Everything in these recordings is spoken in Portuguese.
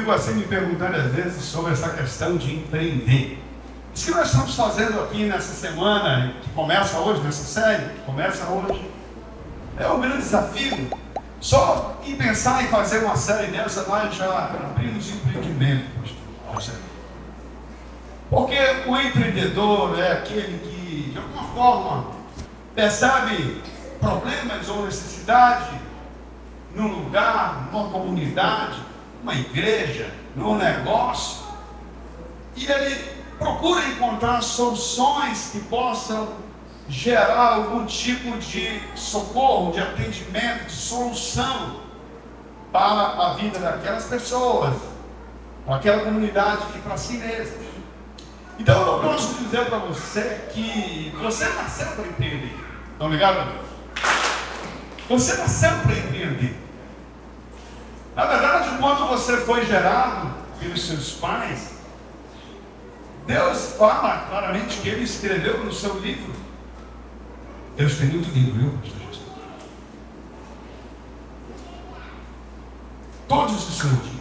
fico assim me perguntando às vezes sobre essa questão de empreender. Isso que nós estamos fazendo aqui nessa semana, que começa hoje, nessa série, que começa hoje, é um grande desafio. Só em pensar em fazer uma série dessa, nós já abrimos empreendimento, pastor. Porque o empreendedor é aquele que, de alguma forma, percebe problemas ou necessidade num lugar, numa comunidade, numa igreja, num negócio, e ele procura encontrar soluções que possam gerar algum tipo de socorro, de atendimento, de solução para a vida daquelas pessoas, para aquela comunidade e para si mesmo. Então eu posso dizer para você que você nasceu para empreender. Estão ligados a Deus? Você nasceu para empreender. Na verdade, quando você foi gerado pelos seus pais, Deus fala claramente que Ele escreveu no seu livro. Deus tem muito livro, viu, pastor Jesus? Todos os seus dias.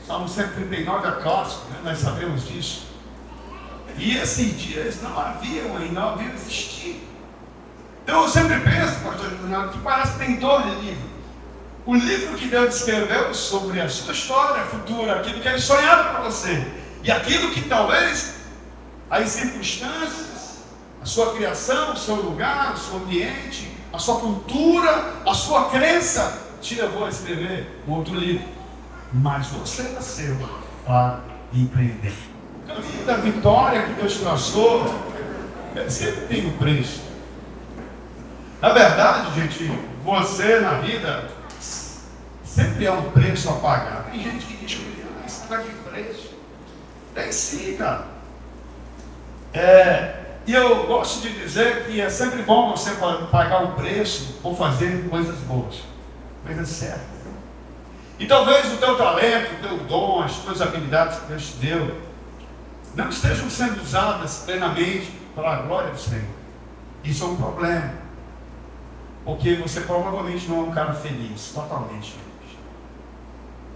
Salmo 139 é clássico, né? Nós sabemos disso. E esses dias não haviam ainda, não haviam existido. Então eu sempre penso, pastor Jesus, que parece que tem dois livros. O livro que Deus escreveu sobre a sua história futura, aquilo que Ele sonhava para você. E aquilo que talvez as circunstâncias, a sua criação, o seu lugar, o seu ambiente, a sua cultura, a sua crença te levou a escrever um outro livro. Mas você nasceu para empreender. O caminho da vitória que Deus traçou sempre tem um preço. Na verdade, gente, você na vida sempre há um preço a pagar. Tem gente que diz que isso não tem preço. Tem sim, cara. E eu gosto de dizer que é sempre bom você pagar o preço por fazer coisas boas, coisas certas. E talvez o teu talento, o teu dom, as tuas habilidades que Deus te deu, não estejam sendo usadas plenamente para a glória do Senhor. Isso é um problema. Porque você provavelmente não é um cara feliz, totalmente feliz.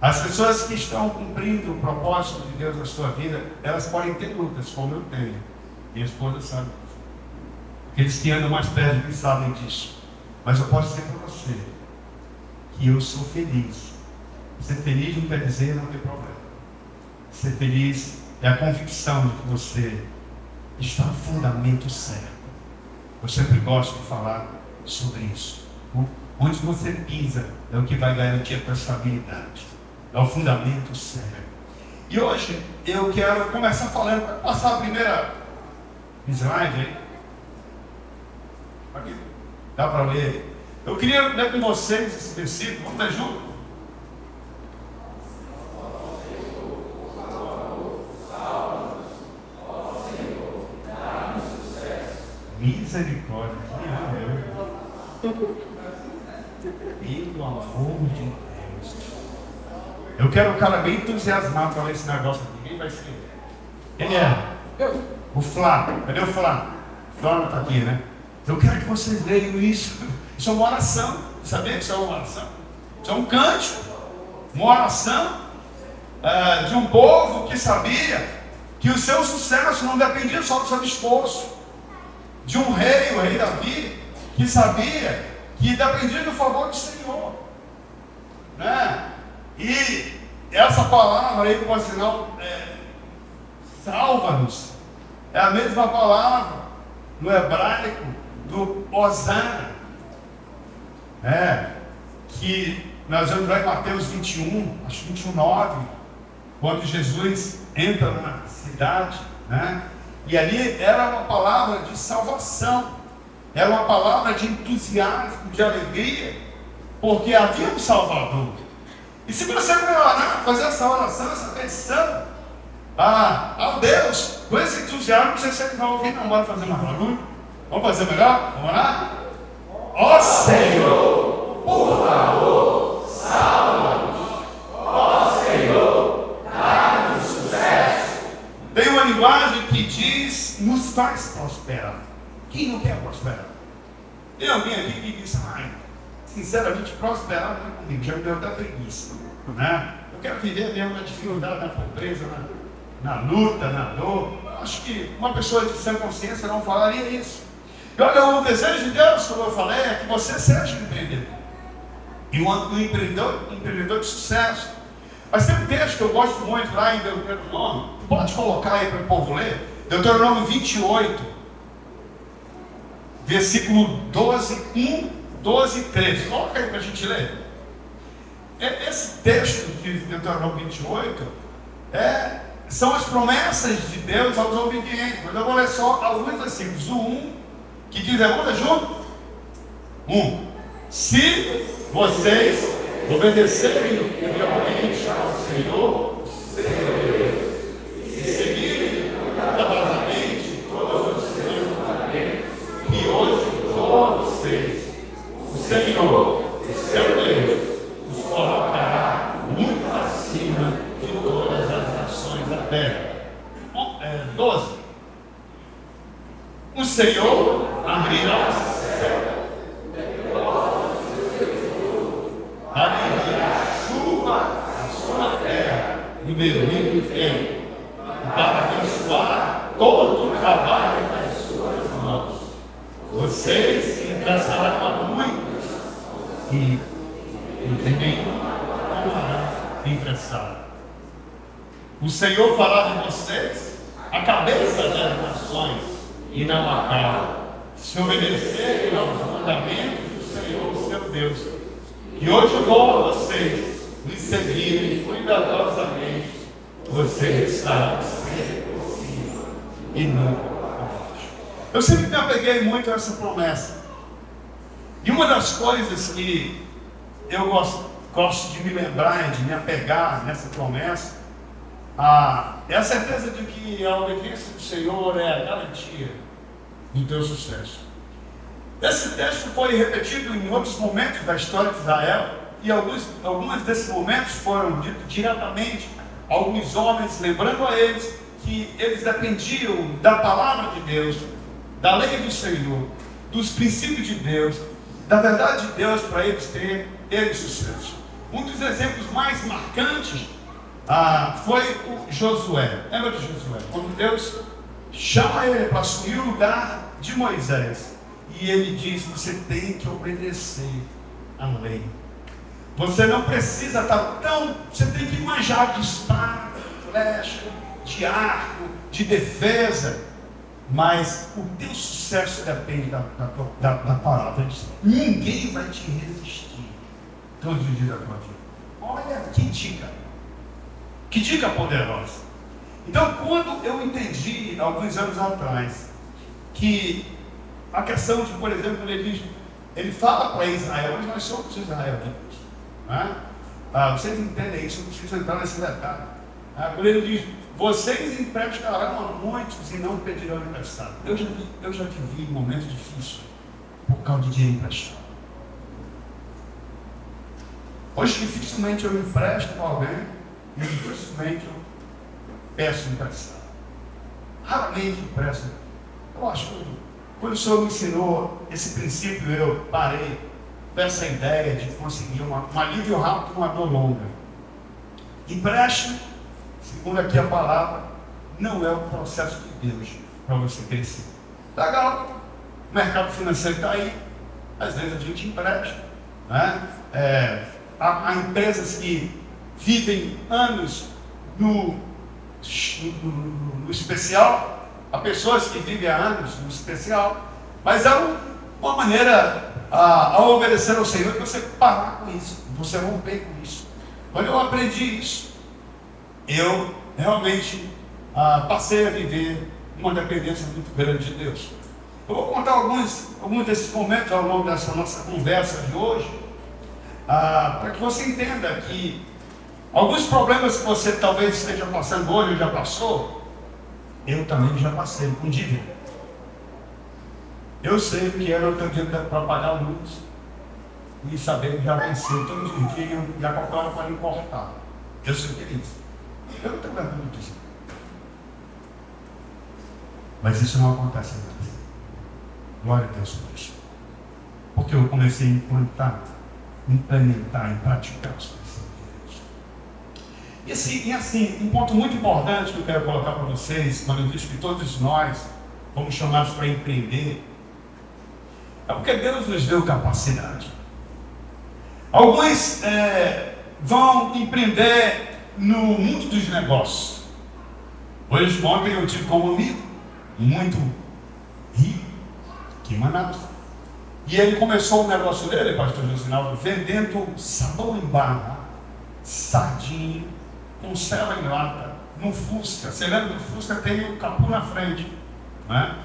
As pessoas que estão cumprindo o propósito de Deus na sua vida, elas podem ter lutas, como eu tenho. Minha esposa sabe disso. Aqueles que andam mais perto de mim sabem disso. Mas eu posso dizer para você que eu sou feliz. Ser feliz não quer dizer não ter problema. Ser feliz é a convicção de que você está no fundamento certo. Eu sempre gosto de falar sobre isso. Onde você pisa é o que vai garantir a tua estabilidade. É o fundamento certo. E hoje eu quero começar falando, para passar a primeira slide aí. Aqui. Dá para ler? Eu queria ler com vocês esse versículo. Vamos ler junto? Misericórdia. Pelo amor de Deus. Eu quero um cara bem entusiasmado para ler esse negócio aqui. Ninguém vai escrever. Quem é? O Flávio. Cadê o Flávio? O Flávio está aqui, né? Eu quero que vocês leiam isso. Isso é uma oração. Sabia que isso é uma oração? Isso é um cântico. Uma oração de um povo que sabia que o seu sucesso não dependia só do seu esforço. De um rei, o rei Davi, que sabia que dependia do favor do Senhor, né? E essa palavra aí, por sinal, salva-nos, é a mesma palavra no hebraico do Hosana, que nós vamos ver em Mateus 21, acho 21:9, quando Jesus entra na cidade, né? E ali era uma palavra de salvação, era uma palavra de entusiasmo, de alegria, porque havia um Salvador. E se você melhorar, fazer essa oração, essa petição ao Deus, com esse entusiasmo, você sempre vai ouvir, não, bora fazer mais barulho? Vamos fazer melhor? Vamos lá? Ó Senhor, por favor, salva-nos. Ó Senhor, dá-nos sucesso. Tem uma linguagem que diz, nos faz prosperar. Quem não quer prosperar? Tem alguém aqui que diz, sinceramente, prosperar não é comigo, já me deu até preguiça. Né? Eu quero viver mesmo na dificuldade, na pobreza, na luta, na dor. Eu acho que uma pessoa de sã consciência não falaria isso. E olha, o desejo de Deus, como eu falei, é que você seja um empreendedor. E um empreendedor de sucesso. Mas tem um texto que eu gosto muito lá em Deuteronômio. Pode colocar aí para o povo ler. Deuteronômio 28, versículo 12, 1, 12 e 13. Coloca aí para a gente ler. Esse texto de Deuteronômio 28 são as promessas de Deus aos obedientes. Mas eu vou ler só alguns versículos. O 1, que diz, vamos junto? 1. Se vocês obedecerem fielmente ao Senhor, e seguirem cuidadosamente todos os seus mandamentos, que hoje dou a vocês, o Senhor, o seu Deus, os colocará muito acima de todas as nações da terra. 12. O Senhor abrirá os céus para enviar chuva à sua terra e beber do tempo, para abençoar todo o trabalho das suas mãos. Vocês emprestarão a muitos e nenhum tomarão emprestado. O Senhor fará de vocês a cabeça das nações e não a cauda, se obedecerem aos mandamentos do Senhor, seu Deus. E hoje eu dou a vocês, me seguirem cuidadosamente, vocês estarão sempre por cima e nunca por baixo. Eu sempre me apeguei muito a essa promessa. E uma das coisas que eu gosto de me lembrar, de me apegar nessa promessa, é a certeza de que a obediência do Senhor é a garantia do teu sucesso. Esse texto foi repetido em outros momentos da história de Israel, e alguns desses momentos foram ditos diretamente a alguns homens, lembrando a eles que eles dependiam da palavra de Deus, da lei do Senhor, dos princípios de Deus, da verdade de Deus, para eles terem sucesso. Um dos exemplos mais marcantes foi o Josué. Lembra de Josué? Quando Deus chama ele para assumir o lugar de Moisés, e ele diz: você tem que obedecer à lei. Você não precisa estar você tem que manjar de espada, de flecha, de arco, de defesa, mas o teu sucesso depende da palavra. Ele diz: ninguém vai te resistir todos os dias da tua vida. Olha que dica poderosa. Então, quando eu entendi alguns anos atrás que a questão de, por exemplo, ele fala para Israel, mas nós somos Israel, né? Vocês entendem isso, não precisa entrar nesse detalhe. Quando ele diz: vocês emprestarão a muitos e não pedirão emprestado. Eu já vivi momentos difíceis por causa de dinheiro emprestado. Hoje dificilmente eu empresto para alguém e dificilmente eu peço emprestado. Raramente empresto. Eu acho que quando o Senhor me ensinou esse princípio, eu parei dessa ideia de conseguir um alívio rápido, uma dor longa. Empréstimo, segundo aqui a palavra, não é o processo de Deus para você crescer. Legal, o mercado financeiro está aí, às vezes a gente empresta, né? Há empresas que vivem anos no especial, há pessoas que vivem há anos no especial, mas há uma maneira ao obedecer ao Senhor, você parar com isso, você romper com isso. Quando eu aprendi isso, eu realmente passei a viver uma dependência muito grande de Deus. Eu vou contar alguns desses momentos ao longo dessa nossa conversa de hoje, para que você entenda que alguns problemas que você talvez esteja passando hoje ou já passou, eu também já passei com dívida. Eu sei que era o teu dívida para pagar a luz e saber que já venceu todos os dias, já qualquer hora para importar. Eu sei o que é isso. Eu não tenho vergonha disso. Mas isso não acontece mais. Glória a Deus por isso. Porque eu comecei a implantar implementar, em praticar os princípios de Deus. E assim, um ponto muito importante que eu quero colocar para vocês, quando eu digo que todos nós fomos chamados para empreender, é porque Deus nos deu capacidade. Alguns vão empreender no mundo dos negócios. Hoje, ontem eu tive como amigo, muito rico, que Manaus. E ele começou o negócio dele, pastor Josinaldo, vendendo sabão em barra, sardinha, conserva em lata, no Fusca. Você lembra do Fusca? Tem o capô na frente, né?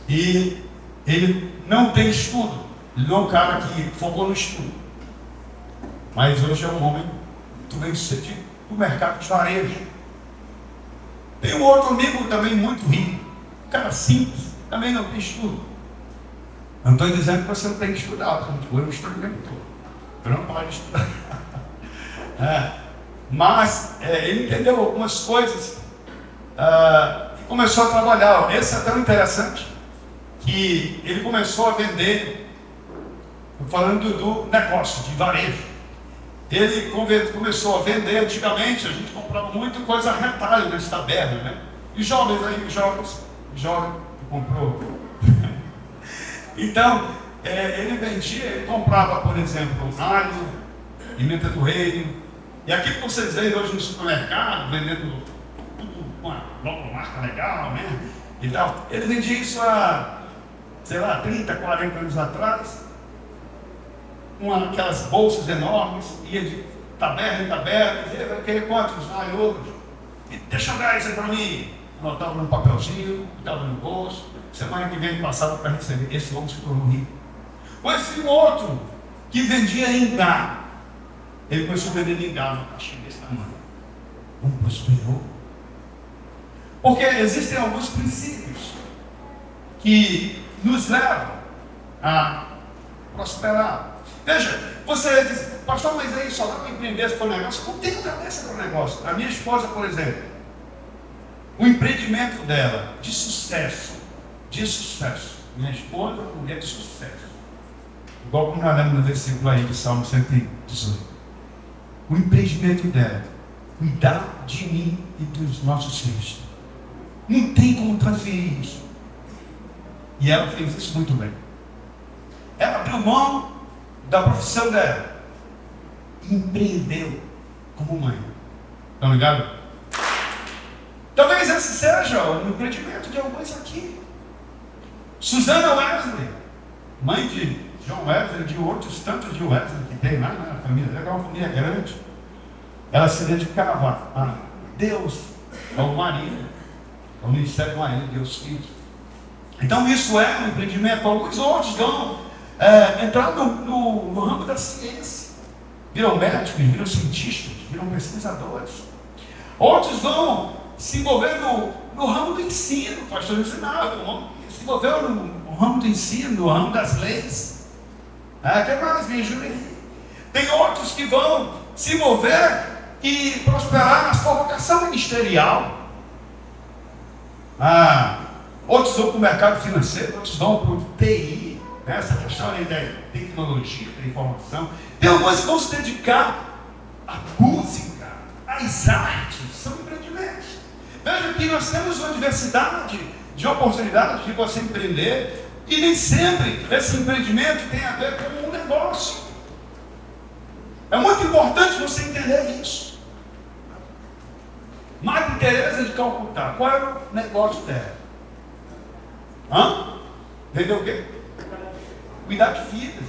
E ele não tem estudo. Ele não é um cara que focou no estudo. Mas hoje é um homem muito bem sucedido no mercado de varejo. Tem um outro amigo também muito rico, um cara simples, também não tem estudo. Não estou dizendo que você não tem que estudar, porque eu estudo o tempo todo. Eu não paro de estudar. Mas ele entendeu algumas coisas e começou a trabalhar. Esse é tão interessante que ele começou a vender, falando do negócio de varejo. Ele começou a vender. Antigamente a gente comprava muito coisa a retalho nessa taberna, né? E jovens aí, jovens que comprou. Então, ele vendia, ele comprava, por exemplo, alho, pimenta do reino. E aquilo que vocês veem hoje no supermercado, vendendo tudo uma marca legal, né? E tal. Ele vendia isso há, sei lá, 30, 40 anos atrás. Aquelas bolsas enormes, ia de taberna em taberna, dizia, eu queria quantos alhos? Deixa eu dar isso aí para mim. Anotava num papelzinho, botava no bolso. Semana que vem passava para receber. Esse homem se tornou rico. Ou esse outro que vendia engá. Ele começou a vender engá na caixinha desse tamanho. Não prosperou. Porque existem alguns princípios que nos levam a prosperar. Veja, você diz, pastor, mas aí só dá para empreender esse negócio? Não tenho cabeça para o negócio. A minha esposa, por exemplo, o empreendimento dela de sucesso. Minha esposa, mulher de sucesso. Igual como nós lemos no versículo aí de Salmo 118. O empreendimento dela, cuidar de mim e dos nossos filhos. Não tem como transferir isso. E ela fez isso muito bem. Ela abriu mão da profissão dela. Empreendeu como mãe. Estão ligados? Talvez esse seja o empreendimento de alguns aqui. Susana Wesley, mãe de John Wesley, de outros tantos de Wesley que tem lá na família dela, é uma família grande. Ela se dedicava a Deus, ao marido, ao ministério do marido, Deus Filho. Então isso é um empreendimento. Alguns outros vão entrar no ramo da ciência. Viram médicos, viram cientistas, viram pesquisadores. Outros vão se envolver no ramo do ensino. O pastor ensinava, se envolveu no ramo do ensino, no ramo das leis. Que mais, me ajuda aí. Tem outros que vão se envolver e prosperar na sua vocação ministerial. Outros vão para o mercado financeiro, outros vão para o TI, essa questão aí da tecnologia, da informação. Tem alguns que vão se dedicar à música, às artes, são empreendimentos. Veja que nós temos uma diversidade de oportunidades de você empreender, e nem sempre esse empreendimento tem a ver com um negócio. É muito importante você entender isso. Madre Teresa de Calcutá, qual era o negócio dela? Entendeu o quê? Cuidar de vidas.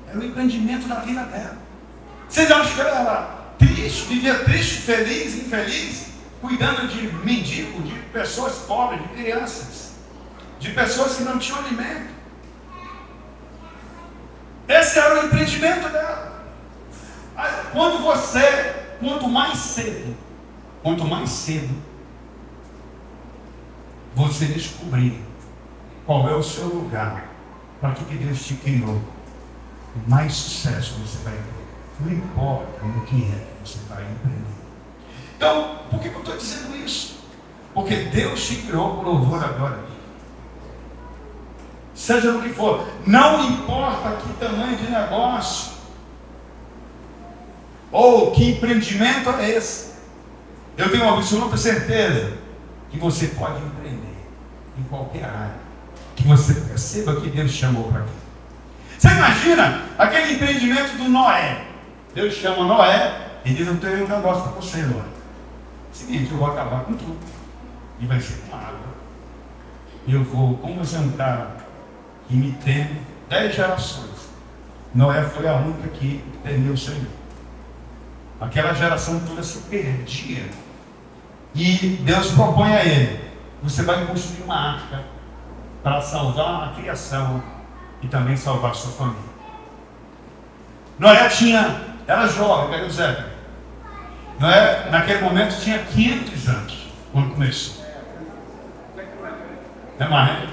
Era o empreendimento da vida dela. Vocês acham que ela era triste, vivia triste, feliz, infeliz, cuidando de mendigos, de pessoas pobres, de crianças, de pessoas que não tinham alimento? Esse era o empreendimento dela. Quanto mais cedo você descobrir qual é o seu lugar, para que Deus te criou, mais sucesso você vai ter. Não importa no que é que você vai empreender. Então, por que eu estou dizendo isso? Porque Deus te criou por louvor da glória dele. Seja no que for, não importa que tamanho de negócio Ou que empreendimento é esse? Eu tenho uma absoluta certeza que você pode empreender em qualquer área que você perceba que Deus chamou para aquilo. Você imagina aquele empreendimento do Noé? Deus chama Noé e diz: eu tenho um negócio para você, Noé. Seguinte, eu vou acabar com tudo. E vai ser com água. Eu vou, como você é um cara que me teme 10 gerações, Noé foi a única que temeu o Senhor. Aquela geração toda se perdia. E Deus propõe a ele: você vai construir uma arca para salvar a criação e também salvar a sua família. Noé era jovem, era Zé. Noé, naquele momento, tinha 500 anos, quando começou. É mais, né?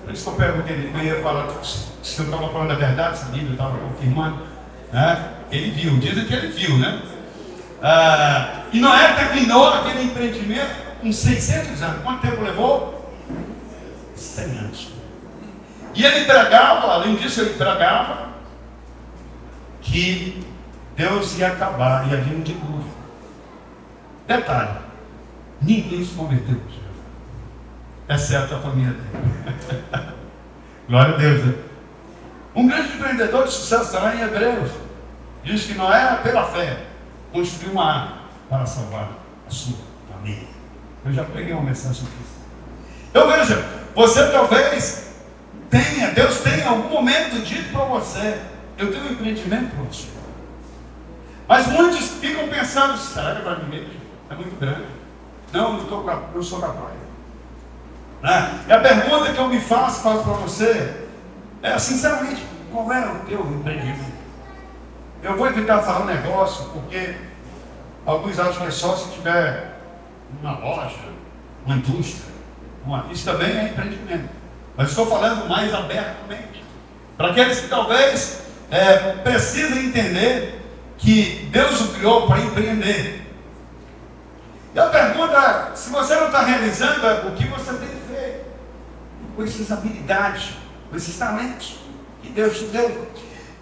Por isso que eu perguntei, eu ia falar se eu estava falando a verdade, se a Bíblia estava confirmando. Né? Ele viu, dizem que ele viu, né? E Noé terminou aquele empreendimento com 600 anos. Quanto tempo levou? 100 anos. E ele pregava, além disso, ele pregava que Deus ia acabar, ia vir um dilúvio. Detalhe: ninguém se converteu, exceto a família dele. Glória a Deus, né? Um grande empreendedor de sucesso também em Hebreus diz que Noé, pela fé, construiu uma arca para salvar a sua família. Eu já preguei uma mensagem sobre isso. Então veja, você talvez Deus tenha em algum momento dito para você: eu tenho um empreendimento para você. Mas muitos ficam pensando: será que é para mim mesmo? É muito grande. Não, eu sou capaz. E a pergunta que eu me faço para você é, sinceramente, qual é o teu empreendimento? Eu vou evitar falar um negócio, porque alguns acham que é só se tiver uma loja, uma indústria. Isso também é empreendimento. Mas estou falando mais abertamente. Para aqueles que talvez precisem entender que Deus o criou para empreender. E a pergunta é: se você não está realizando, o que você tem feito com essas habilidades, com esses talentos que Deus te deu?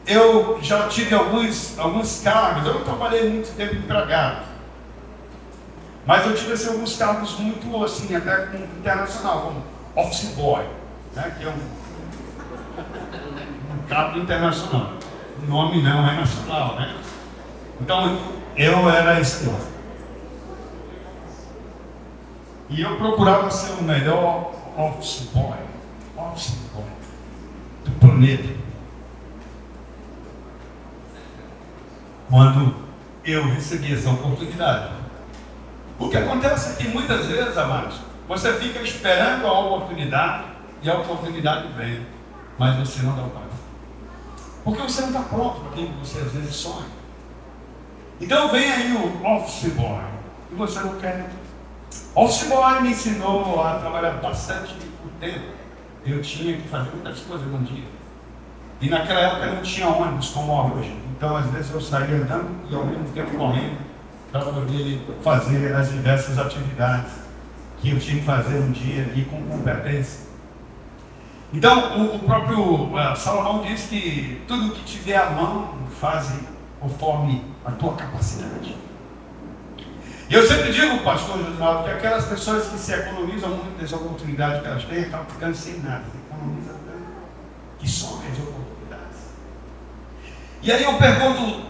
Eu já tive alguns cargos. Eu não trabalhei muito tempo empregado, mas eu tive alguns cargos muito assim, até internacional, como office boy, né, que é um cargo internacional. O nome não é nacional, né? Então eu era esse nome. E eu procurava ser o melhor office boy do planeta. Quando eu recebi essa oportunidade. O que acontece é que muitas vezes, amados, você fica esperando a oportunidade e a oportunidade vem, mas você não dá o passo. Porque você não está pronto para aquilo que você às vezes sonha. Então vem aí o office boy e você não quer. Office boy me ensinou a trabalhar bastante tempo. Eu tinha que fazer muitas coisas num dia. E naquela época não tinha ônibus como há hoje. Então às vezes eu saía andando e ao mesmo tempo correndo para poder fazer as diversas atividades que eu tinha que fazer um dia e com competência. Então o próprio Salomão diz que tudo que tiver à mão faze conforme a tua capacidade. E eu sempre digo, pastor Josinaldo, que aquelas pessoas que se economizam muito das oportunidades que elas têm, estão ficando sem nada. Economizam tanto que somem as oportunidades. E aí eu pergunto: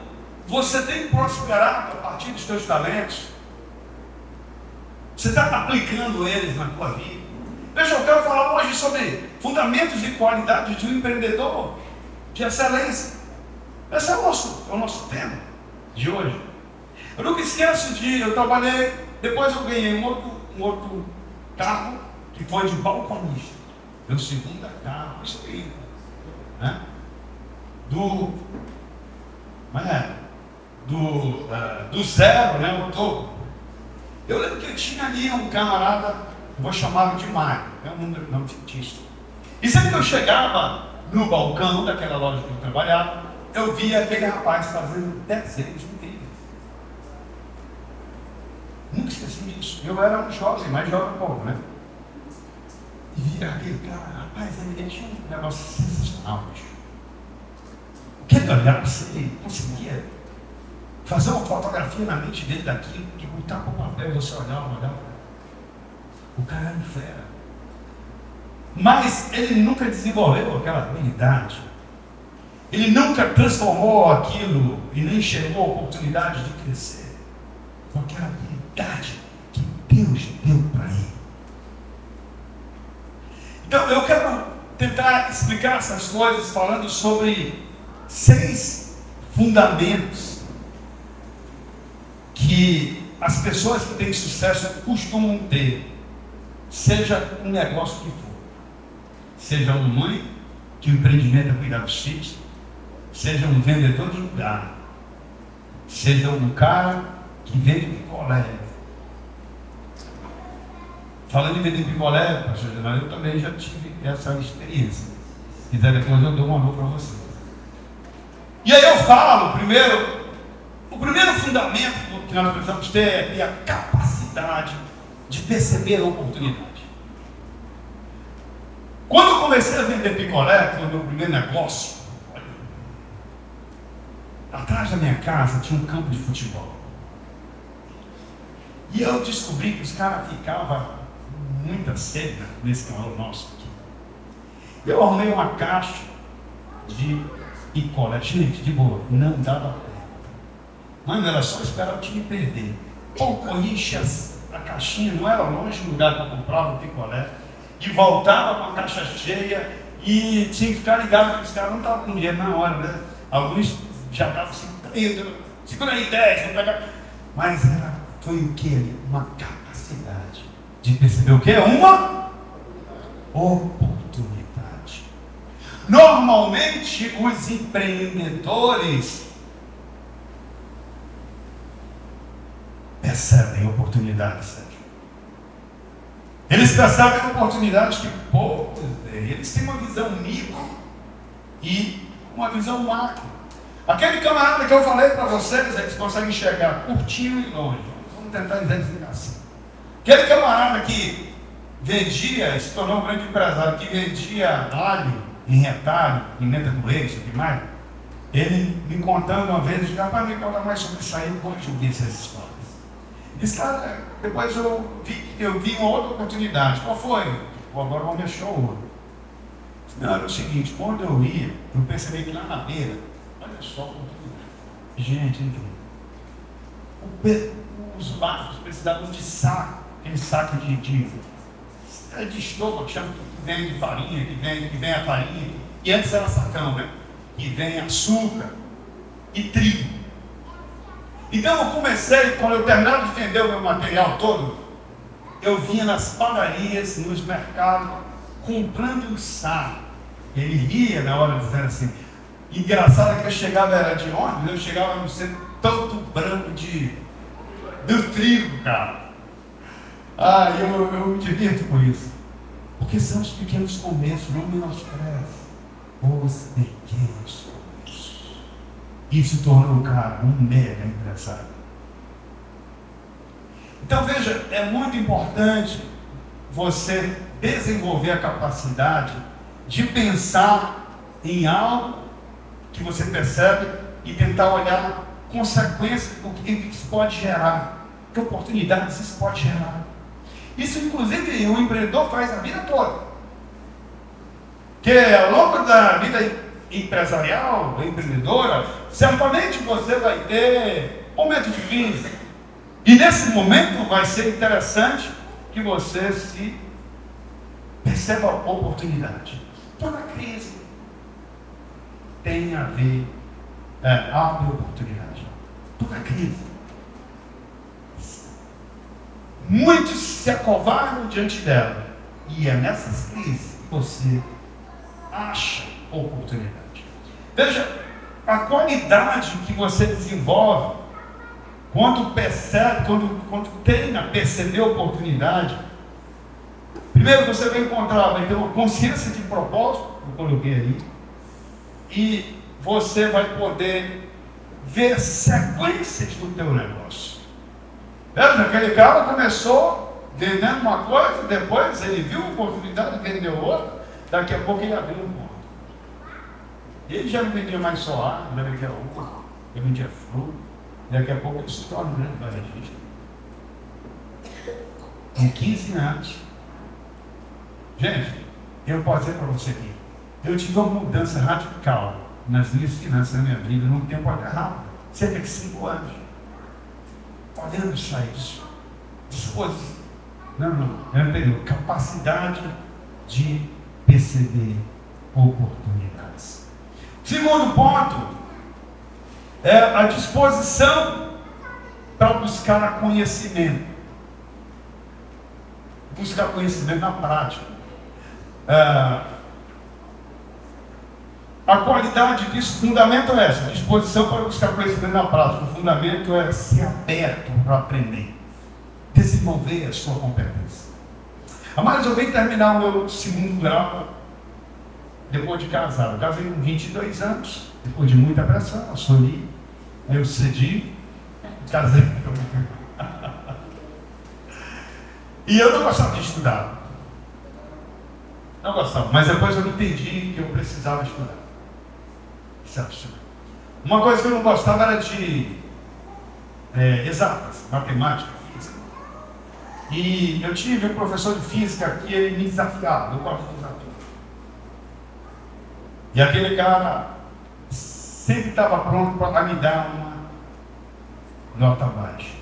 você tem prosperado a partir dos teus talentos? Você está aplicando eles na tua vida? Veja, eu quero falar hoje sobre fundamentos e qualidades de um empreendedor de excelência. Esse é o nosso tema de hoje. Eu nunca esqueço eu trabalhei, depois eu ganhei um outro carro que foi de balconista. Meu segundo carro, isso aí, né? Do zero, né? Eu lembro que eu tinha ali um camarada, vou chamá-lo de Mário, é um nome fictício. E sempre que eu chegava no balcão daquela loja que eu trabalhava, eu via aquele rapaz fazendo desenhos incríveis. Nunca esqueci disso. Eu era um jovem, mais jovem pouco, né? E via aquele cara, rapaz, ele tinha um negócio sensacional, bicho. Quem olhasse, ele conseguia fazer uma fotografia na mente dele daquilo, de botar para o papel e você olhar. O cara era fera. Mas ele nunca desenvolveu aquela habilidade. Ele nunca transformou aquilo e nem chegou a oportunidade de crescer com aquela habilidade que Deus deu para ele. Então eu quero tentar explicar essas coisas falando sobre 6 fundamentos que as pessoas que têm sucesso costumam ter, seja um negócio que for. Seja uma mãe que o empreendimento é cuidar dos filhos, seja um vendedor de lugar, seja um cara que vende picolé. Falando em vender picolé, pastor Genaro, eu também já tive essa experiência. Se quiser depois eu dou um alô para você. E aí eu falo, o primeiro fundamento que nós precisamos ter é a capacidade de perceber a oportunidade. Quando eu comecei a vender picolé, que foi o meu primeiro negócio, atrás da minha casa tinha um campo de futebol. E eu descobri que os caras ficavam muita sede nesse canal nosso aqui. Eu arrumei uma caixa de picolé, gente, de boa, não dava pé. Mano, era só esperar o time perder. Pouco enche a caixinha, não era longe do lugar que eu comprava o picolé. E voltava com a caixa cheia e tinha que ficar ligado, porque os caras não estavam com dinheiro na hora, né? Alguns já estavam assim, segura aí 10, vamos pegar. Mas foi o que? Uma capacidade de perceber o que? Uma oportunidade. Normalmente os empreendedores percebem oportunidades, Sérgio. Eles percebem oportunidades que poucos têm. Eles têm uma visão micro e uma visão macro. Aquele camarada que eu falei para vocês, eles conseguem enxergar curtinho e longe. Vamos tentar exemplificar assim. Aquele camarada que vendia, se tornou um grande empresário, que vendia alho em retalho, pimenta do leite e tudo mais, ele me contando uma vez, disse, rapaz, me conta mais sobre isso aí, eu vou ouvir essas histórias. Esse cara, depois eu vi uma outra oportunidade. Qual foi? Agora vamos mexer o ouro. Não, era o seguinte, quando eu ia, eu percebi que lá na beira, olha só a oportunidade. Gente, os barcos precisavam de saco, aquele saco de estopa, que chama, que vem de farinha, que vem a farinha, e antes era sacão, né? Que vem açúcar e trigo. Então eu comecei, quando eu terminava de vender o meu material todo, eu vinha nas padarias, nos mercados, comprando um saco. Ele ria na hora de dizer assim, engraçado que eu chegava, era de ônibus, eu chegava no centro todo branco do trigo, cara. Eu me divirto com isso. Porque são os pequenos começos, não menospreze os pequenos começos. Isso tornou o cara um mega empresário. Então veja, é muito importante você desenvolver a capacidade de pensar em algo que você percebe e tentar olhar consequências do que isso pode gerar, que oportunidades isso pode gerar. Isso inclusive o empreendedor faz a vida toda. Que ao longo da vida empresarial, empreendedora, certamente você vai ter momentos de crise. E nesse momento vai ser interessante que você se perceba a oportunidade. Toda crise tem a ver, abre oportunidade. Toda crise. Muitos se acovardam diante dela. E é nessas crises que você acha oportunidade. Veja, a qualidade que você desenvolve quando percebe, quando treina a perceber a oportunidade. Primeiro você vai encontrar, vai ter uma consciência de propósito, eu coloquei aí, e você vai poder ver sequências do teu negócio. Veja, aquele cara começou vendendo uma coisa, depois ele viu a oportunidade, vendeu outra, daqui a pouco ele abriu um ponto. Ele já não vendia mais só água, já vendia uva, já vendia fruta. Daqui a pouco ele se torna um grande varejista. Com 15 anos. Gente, eu posso dizer para você aqui, eu tive uma mudança radical nas minhas finanças, na minha vida, num tempo até rápido, cerca de 5 anos. Olhando isso aí, disposição. Não, anterior, capacidade de perceber oportunidades. Segundo ponto é a disposição para buscar conhecimento. Buscar conhecimento na prática. A qualidade disso, o fundamento é essa, disposição para buscar conhecimento na prática. O fundamento é ser aberto para aprender, desenvolver a sua competência. Mas eu venho terminar o meu segundo grau depois de casado. Eu casei com 22 anos, depois de muita pressão, eu soli, aí eu cedi, casei. E eu não gostava de estudar. Não gostava, mas depois eu entendi que eu precisava estudar. Uma coisa que eu não gostava era de exatas, matemática, física. E eu tive um professor de física que ele me desafiava, eu gosto de desafio. E aquele cara sempre estava pronto para me dar uma nota baixa.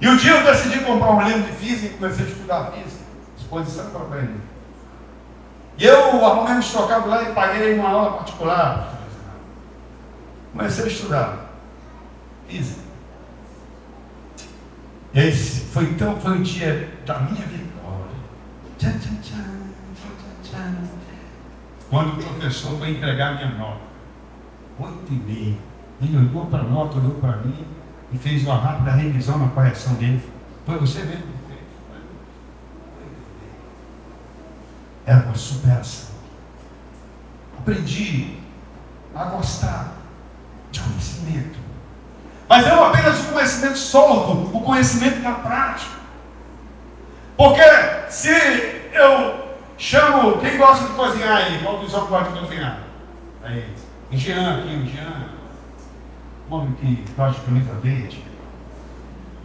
E um dia eu decidi comprar um livro de física e comecei a estudar física, disposição para aprender. E eu arrumei um estocado lá e paguei uma aula particular. Comecei a estudar física. E aí foi um dia da minha vitória. Tchan, tchan, tchan, tchan, tchan. Quando o professor foi entregar a minha nota, 8,5. Ele olhou para a nota, olhou para mim e fez uma rápida revisão na correção dele. Foi você mesmo que fez. Era uma superação. Aprendi a gostar de conhecimento. Mas não apenas o conhecimento solto, o conhecimento na prática. Porque se eu chamo, quem gosta de cozinhar aí? Qual dos homens gosta de cozinhar? Aí, Jean aqui, Jean. Um homem que gosta de camisa verde.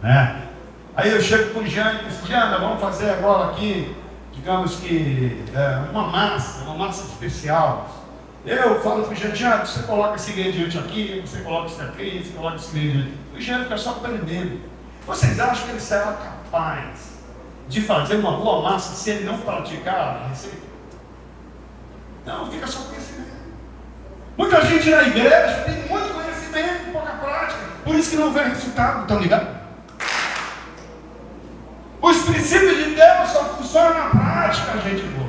Né? Aí eu chego com o Jean e digo, Jean, vamos fazer agora aqui, digamos que uma massa especial. Eu falo para o Jean, você coloca esse ingrediente aqui, você coloca isso aqui, você coloca esse ingrediente. O Jean fica só aprendendo. Vocês acham que ele será capaz de fazer uma boa massa se ele não praticar a receita? Não, fica só conhecimento. Muita gente na igreja tem muito conhecimento, pouca prática. Por isso que não vê resultado, estão ligados? Os princípios de Deus só funcionam na prática, gente boa.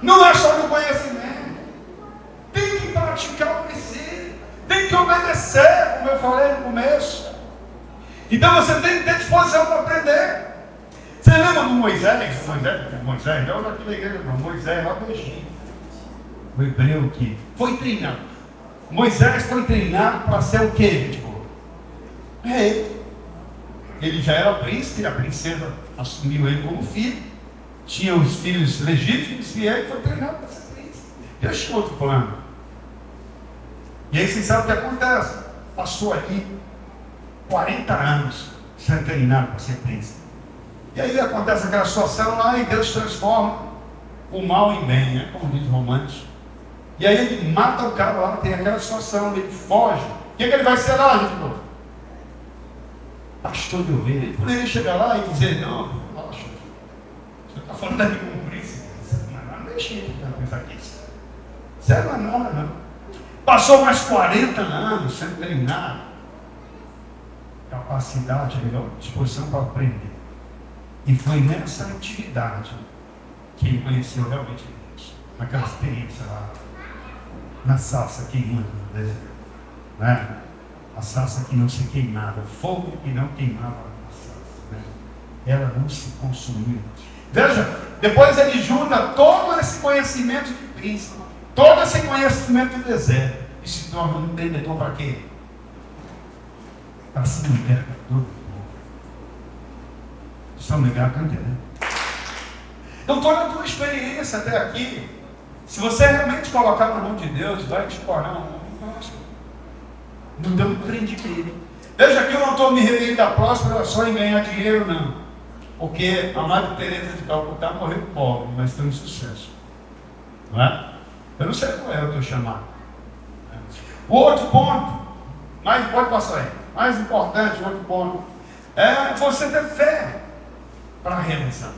Não é só no conhecimento. Tem que praticar o princípio. Tem que obedecer, como eu falei no começo. Então você tem que ter disposição para aprender. Você lembra do Moisés? Moisés, não daquela igreja, não. Moisés lá do Egito. O hebreu que foi treinado. Moisés foi treinado para ser o quê, gente boa? Rei. Ele já era príncipe, a princesa assumiu ele como filho. Tinha os filhos legítimos e ele foi treinado para ser príncipe. Deus tinha outro plano. E aí vocês sabem o que acontece. Passou ali 40 anos sendo treinado para ser príncipe. E aí acontece aquela situação lá e Deus transforma o mal em bem, né? Como diz Romanos. E aí ele mata o cara lá, tem aquela situação, ele foge. O que ele vai ser lá, gente? Pastor de ovelha. Ele poderia chegar lá e dizer, não, poxa, você está falando aqui com o príncipe. Não deixa ele pensar isso. Sério, não. Passou mais 40 anos sendo treinado. Capacidade, disposição para aprender. E foi nessa atividade que ele conheceu realmente Deus. Naquela experiência lá. Na sarça queimando no deserto. Né? A sarça que não se queimava, o fogo que não queimava a sarça. Né? Ela não se consumiu. Veja, depois ele junta todo esse conhecimento de príncipe, todo esse conhecimento do deserto, e se torna um entendedor para quê? Para ser um libertador do povo. Estão ligados, né? Então, toda a tua experiência até aqui, se você realmente colocar na mão de Deus, vai te tornar um homem próspero. Não deu empreendimento. Veja que eu não estou me referindo à próspera só em ganhar dinheiro, não. Porque a Madre Teresa de Calcutá morreu pobre, mas teve sucesso. Não é? Eu não sei qual é o teu chamado. O outro ponto, mas pode passar aí, mais importante, o outro ponto, é você ter fé para realizar.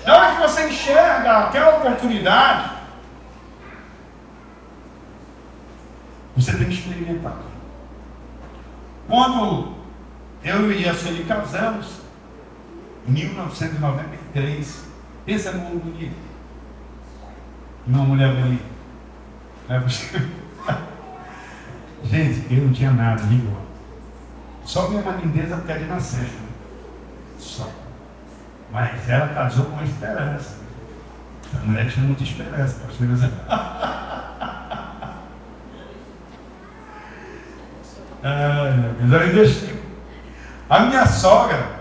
Na hora que você enxerga aquela oportunidade, você tem que experimentar. Quando eu e a Sueli casamos, em 1993, pensa num homem bonito, numa mulher bonita. Gente, eu não tinha nada, igual. Só minha lindeza por causa de nascer. Né? Só. Mas ela casou com esperança. A mulher tinha muita esperança. Ai, meu Deus, ela investiu. A minha sogra,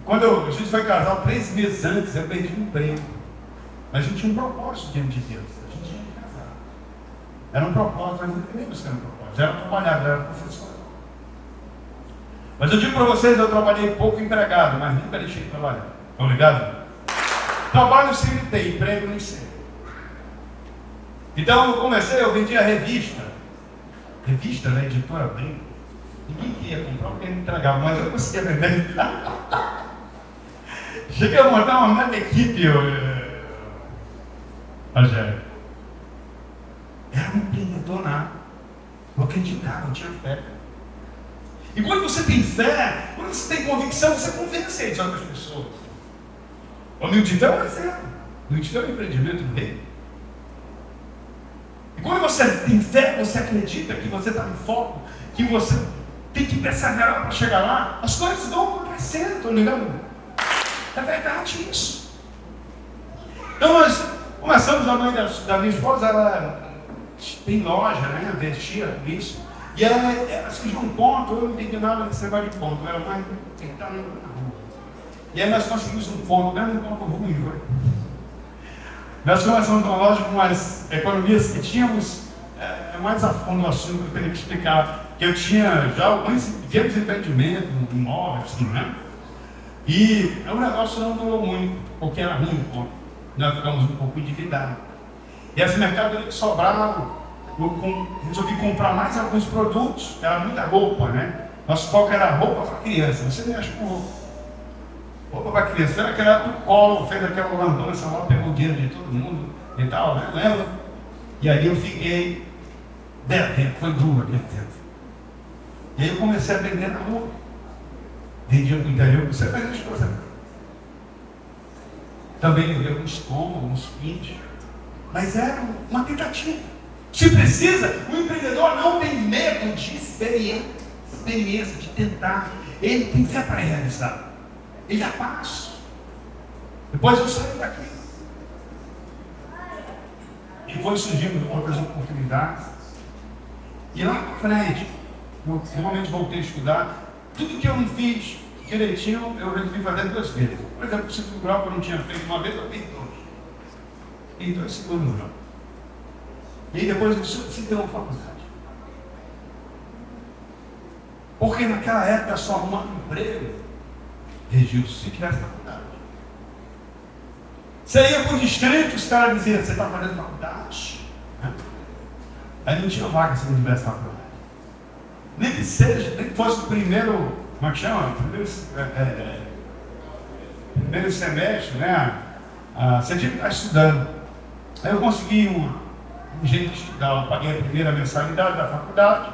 quando a gente foi casar 3 meses antes, eu perdi um emprego. Mas a gente tinha um propósito diante de Deus. A gente tinha que casar. Era um propósito, mas não entendemos que era um propósito. Era trabalhar, era professor. Mas eu digo para vocês, eu trabalhei pouco empregado, mas nunca deixei de trabalhar. Estão ligados? Trabalho sempre tem, emprego nem sei. Então eu comecei, eu vendia revista. Revista da editora Brinco. Ninguém queria comprar porque não entregava, mas eu conseguia vender. Cheguei a montar uma mega equipe, Rogério. Era um empreendedor nada. Eu acreditava, eu tinha fé. E quando você tem fé, quando você tem convicção, você convence as outras pessoas. O meu de fé é um exemplo. O meu de fé é um empreendimento do rei. E quando você tem fé, você acredita que você está no foco, que você tem que perseverar para chegar lá, as coisas vão acontecendo, estão ligado? É verdade isso. Então nós começamos, a mãe da minha esposa, ela tem loja, né? Vestia isso. E ela surgiu um ponto, eu não entendi nada desse negócio de ponto, era mais tentar na rua. E aí nós conseguimos um ponto, mesmo um ponto ruim, foi. Nós começamos uma loja com as economias que tínhamos, mais a fundo o assunto que eu teria que explicar, que eu tinha já alguns pequenos empreendimentos, imóveis, assim, né? E o negócio não durou muito, porque era ruim o ponto. Nós ficamos um pouco endividados. E esse mercado que sobrava, eu resolvi comprar mais alguns produtos, era muita roupa, né? Nosso foco era roupa para criança, você mexe com roupa. Roupa para criança, era aquela do colo, fez aquela lambança lá, pegou o dinheiro de todo mundo e tal, né? Lembra? E aí eu fiquei devendo, foi duro aquele tempo. E aí eu comecei a vender na rua. Vendia no interior, você faz as coisas. Também vendia alguns cômodos, alguns pins. Mas era uma tentativa. Se precisa, o empreendedor não tem medo de experiência, de tentar. Ele tem fé para realizar. Ele dá passo. Depois eu saí daqui. E foi surgindo outras oportunidades. E lá para frente, eu realmente voltei a estudar. Tudo que eu não fiz direitinho, eu resolvi fazer 2 vezes. Por exemplo, o segundo grau que eu não tinha feito uma vez, eu fiz 2. Fiz 2 segundos grau. E aí depois eu se deu uma faculdade. Porque naquela época só arrumava emprego, Regil, se tivesse faculdade. Você ia para o distrito, os caras diziam, você está fazendo faculdade? Aí não tinha vaga se não tivesse faculdade. Nem que seja, nem que fosse o primeiro, como é que chama? Primeiro semestre, né? Você tinha que estar estudando. Aí eu consegui um jeito de estudar, eu paguei a primeira mensalidade da faculdade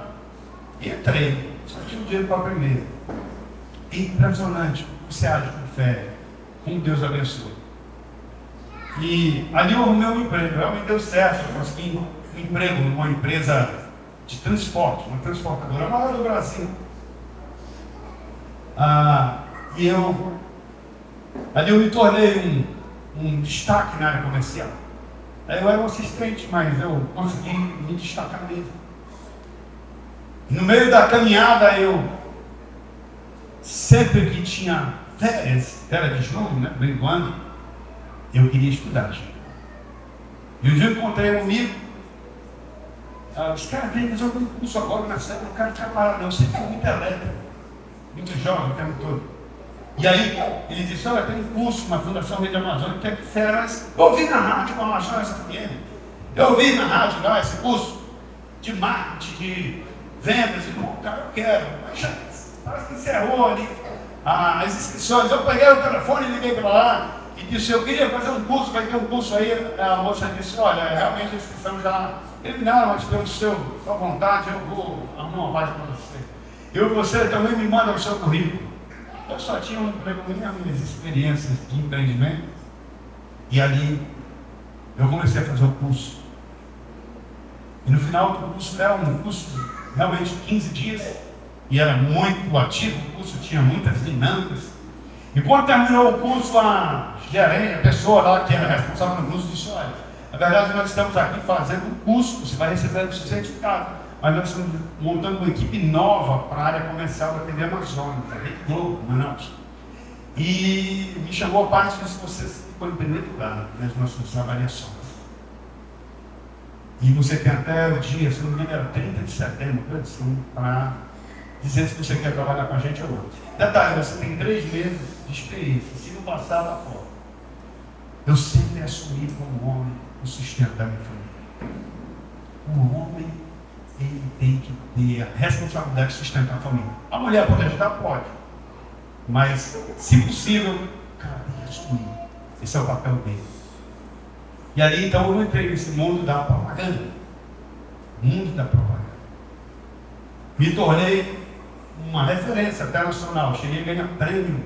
e entrei. Só tinha um dinheiro para aprender. Impressionante, você age com fé, como Deus abençoe. E ali eu arrumei um emprego, realmente deu certo, eu consegui um emprego numa empresa de transporte, uma transportadora maior do Brasil. E ali eu me tornei um destaque na área comercial. Aí eu era um assistente, mas eu consegui me destacar mesmo. No meio da caminhada, eu sempre que tinha férias de julho, né, meio do ano, eu queria estudar. E um dia eu encontrei um amigo, Os caras vêm resolvendo um curso agora na série, o cara fica parado, não, eu sempre fui muito elétrico, muito jovem o tempo todo. E aí ele disse, olha, tem um curso na Fundação Rede Amazônia, que é que feras. Eu ouvi na rádio com a Amazônia FM. Eu ouvi na rádio lá esse curso de marketing, de vendas, e bom, cara, eu quero. Mas já parece que encerrou ali as inscrições. Eu peguei o telefone e liguei para lá e disse, eu queria fazer um curso, vai ter um curso aí. A moça disse, olha, realmente a inscrição já terminaram, mas pela sua vontade eu vou arrumar uma vaga para você. Você também me manda o seu currículo. Eu só tinha minhas experiências de empreendimento e ali eu comecei a fazer o curso. E no final do curso era um curso realmente de 15 dias e era muito ativo, o curso tinha muitas dinâmicas. E quando terminou o curso, a gerente, a pessoa lá que era responsável no curso disse, olha, na verdade nós estamos aqui fazendo um curso, você vai receber o seu certificado. Mas nós estamos montando uma equipe nova para a área comercial da TV Amazônia, da Rede Globo, Manaus. E me chamou a parte que você ficou em primeiro lugar nas nossas avaliações. E você tem até o dia, se não me engano, era 30 de setembro, para dizer se você quer trabalhar com a gente ou não. Detalhe, você tem 3 meses de experiência. Se não passar lá fora, eu sempre assumi como homem o sustento da minha família. Um homem, ele tem que ter a responsabilidade de sustentar a família. A mulher pode ajudar? Pode. Mas, se possível, cara, tem que assumir. Esse é o papel dele. E aí, então, eu entrei nesse mundo da propaganda. Mundo da propaganda. Me tornei uma referência até nacional. Cheguei a ganhar prêmio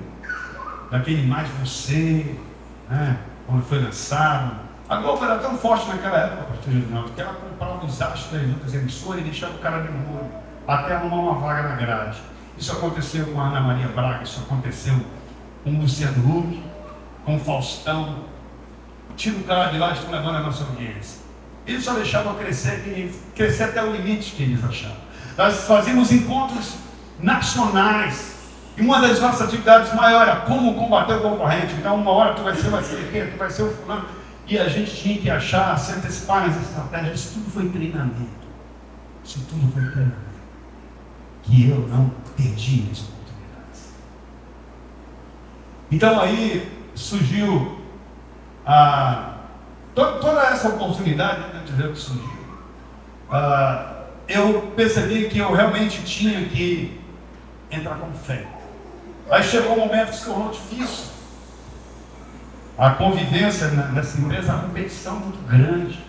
daquele Mais Você, né, quando foi lançado. A Globo era tão forte naquela época, pastor Reginaldo, que ela comprava os astros das outras emissoras e deixava o cara de molho, até arrumar uma vaga na grade. Isso aconteceu com a Ana Maria Braga, isso aconteceu com o Luciano Huck, com o Faustão. Tira o cara de lá e estão levando a nossa audiência. Eles só deixavam crescer até o limite que eles achavam. Nós fazíamos encontros nacionais. E uma das nossas atividades maiores era como combater o concorrente. Então, uma hora tu vai ser quem? Tu vai ser o fulano. E a gente tinha que achar, se antecipar nas estratégias. Isso tudo foi treinamento. Isso tudo foi treinamento. Que eu não perdi as oportunidades. Então aí surgiu toda essa oportunidade, dizer que surgiu. Eu percebi que eu realmente tinha que entrar com fé. Aí chegou um momento que se tornou difícil. A convivência nessa empresa, a competição muito grande.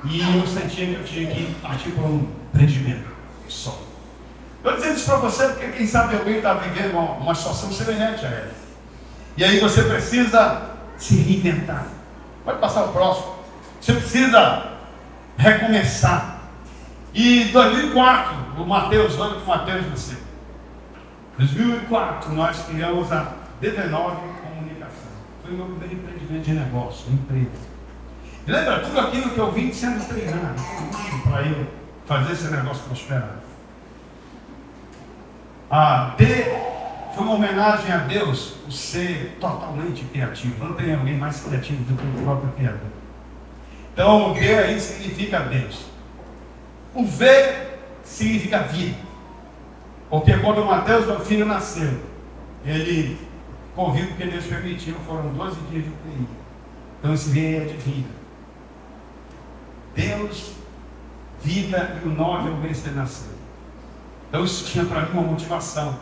E eu sentia que eu tinha que partir para um empreendimento só. Estou dizendo isso para você porque quem sabe alguém está vivendo uma situação semelhante a essa. E aí você precisa se reinventar. Pode passar o próximo. Você precisa recomeçar. E em 2004, o Mateus, ano que o Mateus nasceu. Em 2004, nós criamos a D19 Comunicação. Foi o meu primeiro empreendimento de negócio, empresa. E lembra tudo aquilo que eu vim sendo treinado para eu fazer esse negócio prosperar. A D foi uma homenagem a Deus, por ser totalmente criativo. Não tem alguém mais criativo do que o próprio Criador. Então o D aí significa Deus. O V significa vida. Porque quando o Mateus, meu filho, nasceu, ele conviu porque Deus permitiu, foram 12 dias de UTI. Então esse V é de vida. Deus, vida e o 9 é o mês que ele nasceu. Então isso tinha para mim uma motivação.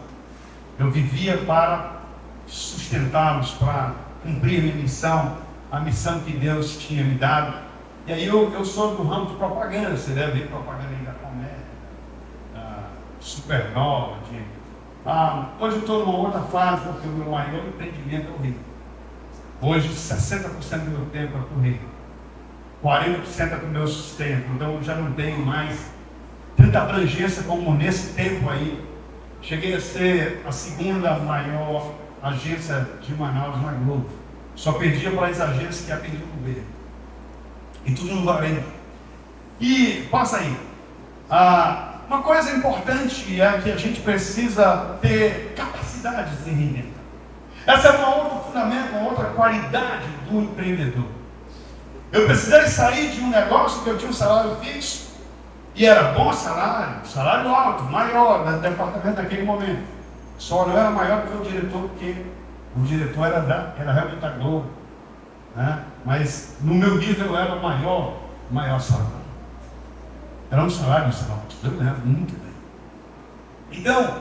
Eu vivia para sustentá-los, para cumprir a minha missão, a missão que Deus tinha me dado. E aí eu sou do ramo de propaganda, você deve ver propaganda aí da Comédia, Supernova, hoje eu estou numa outra fase, porque o meu maior empreendimento é o Rio. Hoje 60% do meu tempo é para o Rio. 40% é para o meu sustento. Então eu já não tenho mais tanta abrangência como nesse tempo aí. Cheguei a ser a segunda maior agência de Manaus na Globo. Só perdia para as agências que atendiam o governo. E tudo no varejo. E passa aí. Uma coisa importante é que a gente precisa ter capacidade de se reinventar. Essa é uma outra fundamento, uma outra qualidade do empreendedor. Eu precisei sair de um negócio que eu tinha um salário fixo E era bom salário alto, maior do departamento naquele momento. Só não era maior que o diretor, porque o diretor era realmente da Globo. Né? Mas no meu nível era o maior salário. Era um salário alto, eu lembro muito bem. Então,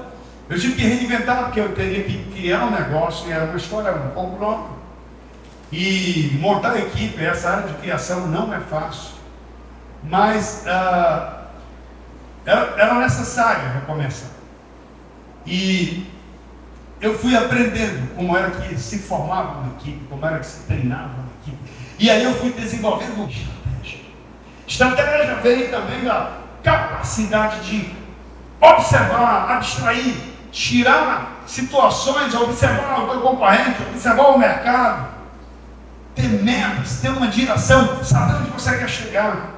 eu tive que reinventar, porque eu teria que criar um negócio, e era uma história um pouco longa. E montar a equipe, essa área de criação não é fácil. Mas era necessário recomeçar. E eu fui aprendendo como era que se formava uma equipe, como era que se treinava uma equipe. E aí eu fui desenvolvendo uma estratégia. Estratégia veio também da capacidade de observar, abstrair, tirar situações, observar o teu concorrente, observar o mercado, ter metas, ter uma direção, saber onde você quer chegar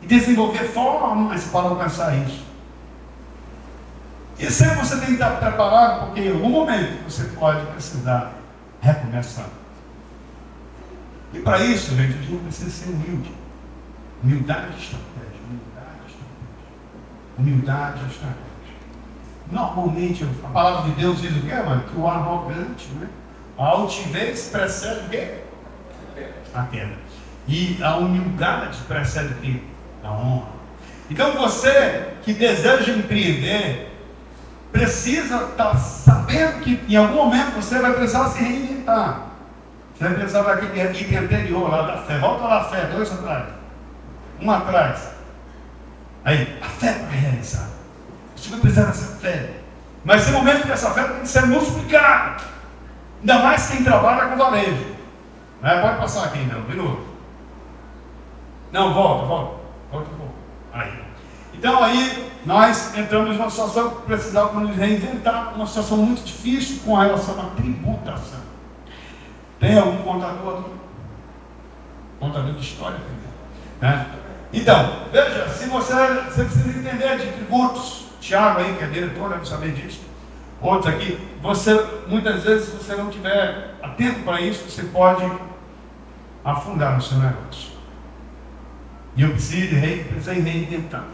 e desenvolver formas para alcançar isso. E sempre você tem que estar preparado, porque em algum momento você pode precisar recomeçar. E para isso, gente, a gente não precisa ser humilde. Humildade e estratégia. Humildade e estratégia. Normalmente, a palavra de Deus diz o quê, mano? Que o arrogante, né? A altivez precede o quê? A queda. E a humildade precede o quê? A honra. Então você que deseja empreender, precisa estar sabendo que em algum momento você vai precisar se reinventar. Você vai precisar daquele item anterior, lá da fé. Volta lá a fé, 2 atrás. 1 atrás. Aí, a fé para realizar. Você vai precisar dessa fé. Mas esse momento que essa fé tem que ser multiplicada. Ainda mais quem trabalha com varejo. Pode passar aqui, não, de novo. Não, volta um pouco. Aí. Então aí nós entramos numa situação que precisávamos nos reinventar, uma situação muito difícil com relação à tributação. Tem algum contador aqui? Contador de história, né? Então, veja, se você precisa entender de tributos, Tiago aí, que é diretor, deve saber disso, outros aqui, muitas vezes, se você não estiver atento para isso, você pode afundar no seu negócio. E eu precisei reinventar.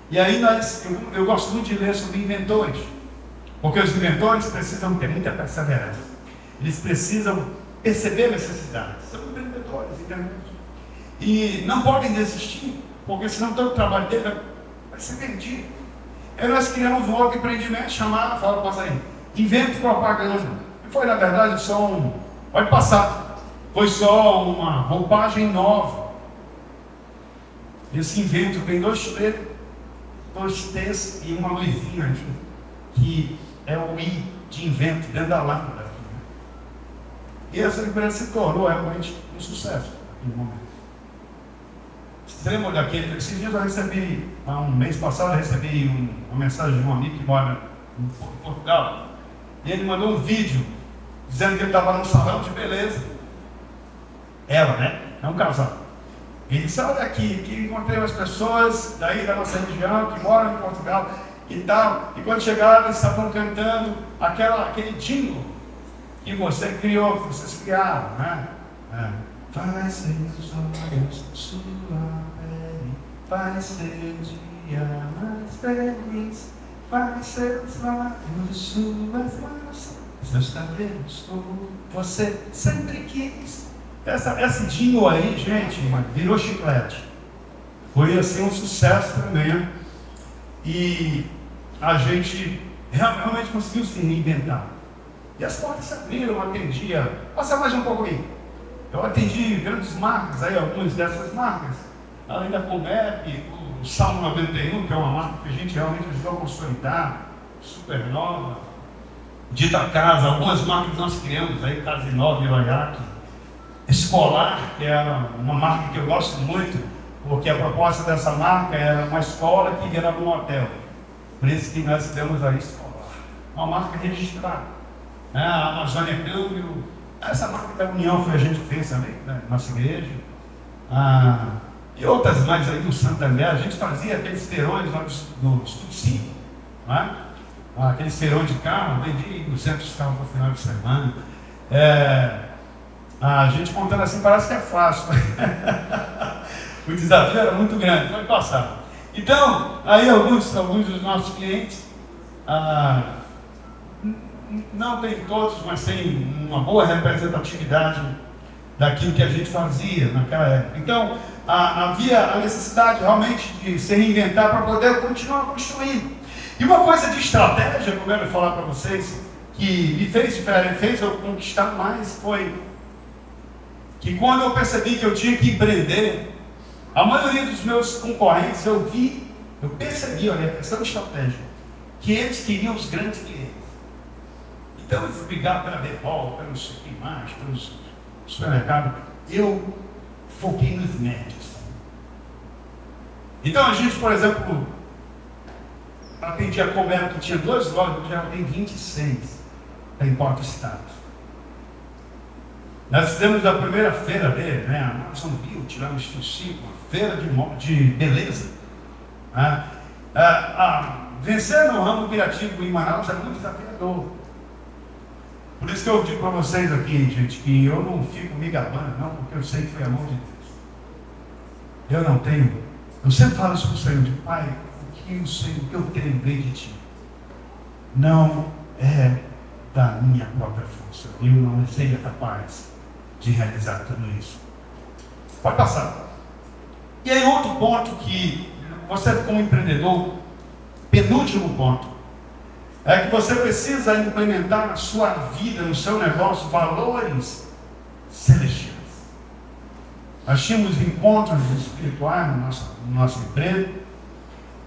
E aí eu gosto muito de ler sobre inventores, porque os inventores precisam ter muita perseverança. Eles precisam perceber necessidades. São empreendedores, entendeu? E não podem desistir, porque senão todo o trabalho dele vai ser perdido. Aí nós criamos um outro empreendimento chamado, passa aí, Invento Propaganda. E foi, na verdade, pode passar, foi só uma roupagem nova. Esse invento tem 2 T's e uma luzinha, que é o I de invento dentro da lâmpada. E essa empresa se tornou realmente um sucesso no momento. Você lembra daquele? Esses dias eu recebi, há um mês passado, uma mensagem de um amigo que mora em Portugal. E ele mandou um vídeo dizendo que ele estava num salão de beleza. Ela, né? É um casal. Ele disse, olha aqui, que encontrei umas pessoas daí da nossa região que moram em Portugal e tal. E quando chegaram, eles estavam cantando aquele jingle que você criou, que vocês criaram, né? Vai ser os olhos sua pele, vai ser o dia mais feliz, vai ser os lábios suas mãos, seus cabelos como você sempre quis. Esse jingle aí, gente, virou chiclete. Foi assim um sucesso também. E a gente realmente conseguiu se reinventar. E as portas se abriram, eu atendia. Passa mais um pouco aí. Eu atendi grandes marcas aí, algumas dessas marcas. Além da Comep, o Salmo 91, que é uma marca que a gente realmente ajudou a consolidar, super nova. Dita Casa, algumas marcas que nós criamos aí, Casa Nova e Oiaque. Escolar, que é uma marca que eu gosto muito, porque a proposta dessa marca era uma escola que era um hotel. Por isso que nós demos a Escolar. Uma marca registrada. A Amazônia Câmbio, essa marca da União foi a gente que fez também, né? Nossa igreja. E outras mais aí no Santander, a gente fazia aqueles feirões no Estúdio 5, né? Aqueles feirões de carro, vendia 200 carros no final de semana. A gente contando assim parece que é fácil. O desafio era muito grande, vai passar. Então, aí alguns dos nossos clientes, não tem todos, mas tem uma boa representatividade daquilo que a gente fazia naquela época. Então, havia a necessidade realmente de se reinventar para poder continuar construindo. E uma coisa de estratégia, como eu quero falar para vocês, que me fez diferente, fez eu conquistar mais, foi que quando eu percebi que eu tinha que empreender, a maioria dos meus concorrentes, eu percebi, olha, a questão estratégica, que eles queriam os grandes clientes. Então eu fui brigar pela Depol, pelo mais, pelos supermercados. Eu foquei nos médios. Então a gente, por exemplo, atendia a Comero, que tinha 2 lojas, já tem 26 em 4 estados. Nós fizemos a primeira feira dele, né? A Amazon Bio, tiramos uma feira de beleza. Vencer no ramo criativo em Manaus é muito desafiador. Por isso que eu digo para vocês aqui, gente, que eu não fico me gabando, não, porque eu sei que foi amor de Deus. Eu não tenho. Eu sempre falo isso para o Senhor, de Pai, o que eu sei, o que eu tenho veio de Ti. Não é da minha própria força. Eu não seria capaz de realizar tudo isso. Pode passar. E aí outro ponto que você como empreendedor, penúltimo ponto, é que você precisa implementar na sua vida, no seu negócio, valores celestiais. Nós tínhamos encontros espirituais no nosso emprego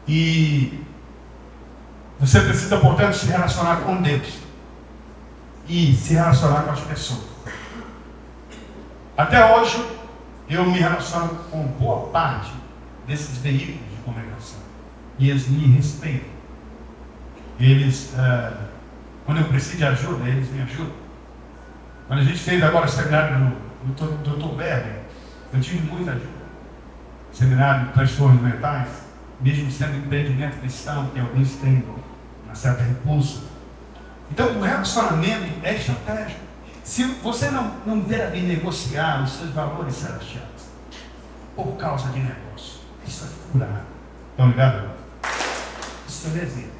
e você precisa, portanto, se relacionar com Deus e se relacionar com as pessoas. Até hoje, eu me relaciono com boa parte desses veículos de comunicação e eles me respeitam. Eles, quando eu preciso de ajuda, eles me ajudam. Quando a gente fez agora o seminário do Dr. Berger, eu tive muita ajuda. Seminário de transtornos mentais, mesmo sendo empreendimento cristão, que alguns têm uma certa repulsa. Então, o relacionamento é estratégico. Se você não deve negociar os seus valores celestiais por causa de negócio, isso é furado. Estão ligados? Isso é heresia.